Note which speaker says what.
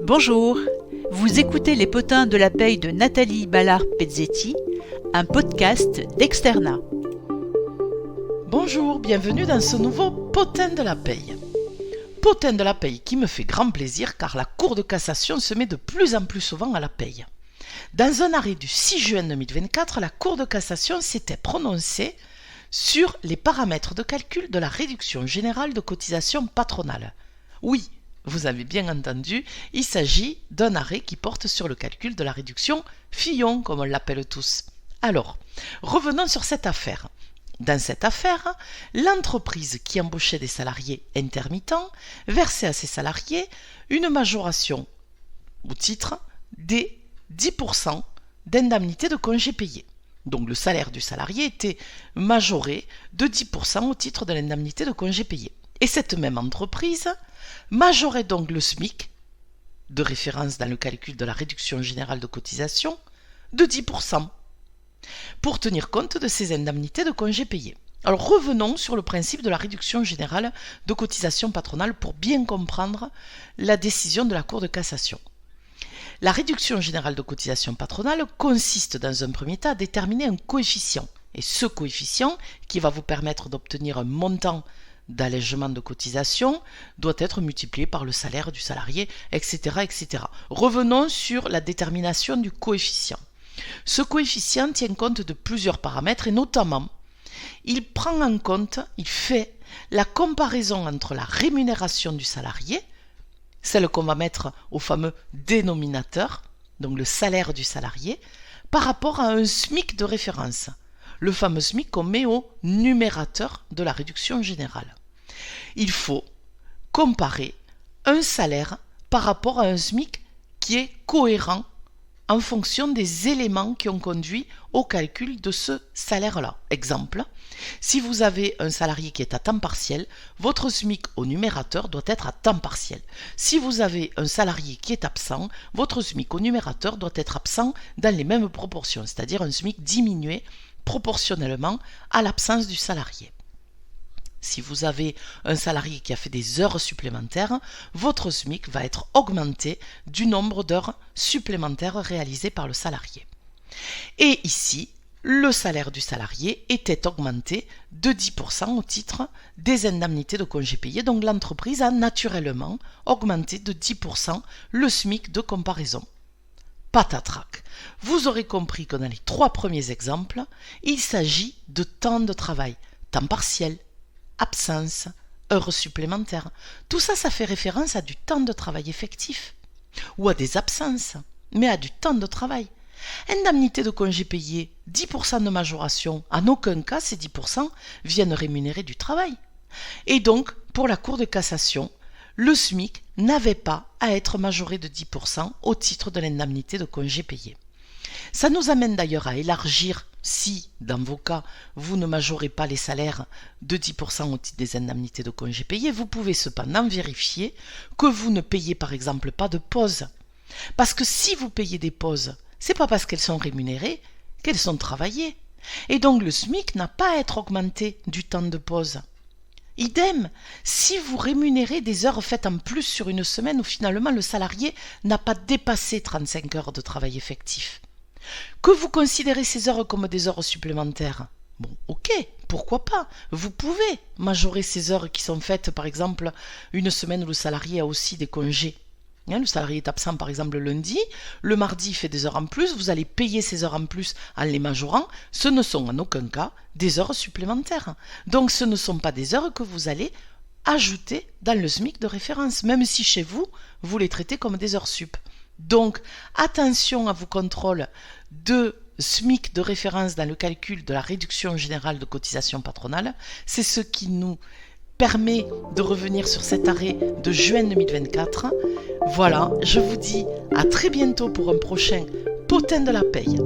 Speaker 1: Bonjour, vous écoutez Les Potins de la Paye de Nathalie Ballard-Pezzetti, un podcast d'Externa.
Speaker 2: Bonjour, bienvenue dans ce nouveau Potin de la Paye. Potin de la Paye qui me fait grand plaisir car la Cour de cassation se met de plus en plus souvent à la paye. Dans un arrêt du 6 juin 2024, la Cour de cassation s'était prononcée sur les paramètres de calcul de la réduction générale de cotisation patronale. Oui, vous avez bien entendu, il s'agit d'un arrêt qui porte sur le calcul de la réduction Fillon, comme on l'appelle tous. Alors, revenons sur cette affaire. Dans cette affaire, l'entreprise qui embauchait des salariés intermittents versait à ses salariés une majoration au titre des 10% d'indemnité de congés payés. Donc le salaire du salarié était majoré de 10% au titre de l'indemnité de congés payés. Et cette même entreprise majorait donc le SMIC, de référence dans le calcul de la réduction générale de cotisation, de 10%, pour tenir compte de ces indemnités de congés payés. Alors revenons sur le principe de la réduction générale de cotisation patronale pour bien comprendre la décision de la Cour de cassation. La réduction générale de cotisation patronale consiste dans un premier temps à déterminer un coefficient. Et ce coefficient, qui va vous permettre d'obtenir un montant d'allègement de cotisation, doit être multiplié par le salaire du salarié, etc., etc. Revenons sur la détermination du coefficient. Ce coefficient tient compte de plusieurs paramètres et notamment, il fait la comparaison entre la rémunération du salarié, celle qu'on va mettre au fameux dénominateur, donc le salaire du salarié, par rapport à un SMIC de référence, le fameux SMIC qu'on met au numérateur de la réduction générale. Il faut comparer un salaire par rapport à un SMIC qui est cohérent en fonction des éléments qui ont conduit au calcul de ce salaire-là. Exemple, si vous avez un salarié qui est à temps partiel, votre SMIC au numérateur doit être à temps partiel. Si vous avez un salarié qui est absent, votre SMIC au numérateur doit être absent dans les mêmes proportions, c'est-à-dire un SMIC diminué proportionnellement à l'absence du salarié. Si vous avez un salarié qui a fait des heures supplémentaires, votre SMIC va être augmenté du nombre d'heures supplémentaires réalisées par le salarié. Et ici, le salaire du salarié était augmenté de 10% au titre des indemnités de congés payés. Donc l'entreprise a naturellement augmenté de 10% le SMIC de comparaison. Patatrac. Vous aurez compris que dans les trois premiers exemples, il s'agit de temps de travail, temps partiel, absence, heures supplémentaires. Tout ça, ça fait référence à du temps de travail effectif ou à des absences, mais à du temps de travail. Indemnité de congés payés, 10% de majoration, en aucun cas ces 10% viennent rémunérer du travail. Et donc, pour la Cour de cassation, le SMIC n'avait pas à être majoré de 10% au titre de l'indemnité de congés payés. Ça nous amène d'ailleurs à élargir, si dans vos cas vous ne majorez pas les salaires de 10% au titre des indemnités de congés payés, vous pouvez cependant vérifier que vous ne payez par exemple pas de pause. Parce que si vous payez des pauses, c'est pas parce qu'elles sont rémunérées qu'elles sont travaillées. Et donc le SMIC n'a pas à être augmenté du temps de pause. Idem, si vous rémunérez des heures faites en plus sur une semaine où finalement le salarié n'a pas dépassé 35 heures de travail effectif. Que vous considérez ces heures comme des heures supplémentaires, bon, ok, pourquoi pas. Vous pouvez majorer ces heures qui sont faites, par exemple, une semaine où le salarié a aussi des congés. Le salarié est absent, par exemple, lundi, le mardi il fait des heures en plus, vous allez payer ces heures en plus en les majorant. Ce ne sont en aucun cas des heures supplémentaires. Donc ce ne sont pas des heures que vous allez ajouter dans le SMIC de référence, même si chez vous, vous les traitez comme des heures sup. Donc, attention à vos contrôles de SMIC de référence dans le calcul de la réduction générale de cotisation patronale. C'est ce qui nous permet de revenir sur cet arrêt de juin 2024. Voilà, je vous dis à très bientôt pour un prochain Potin de la Paye.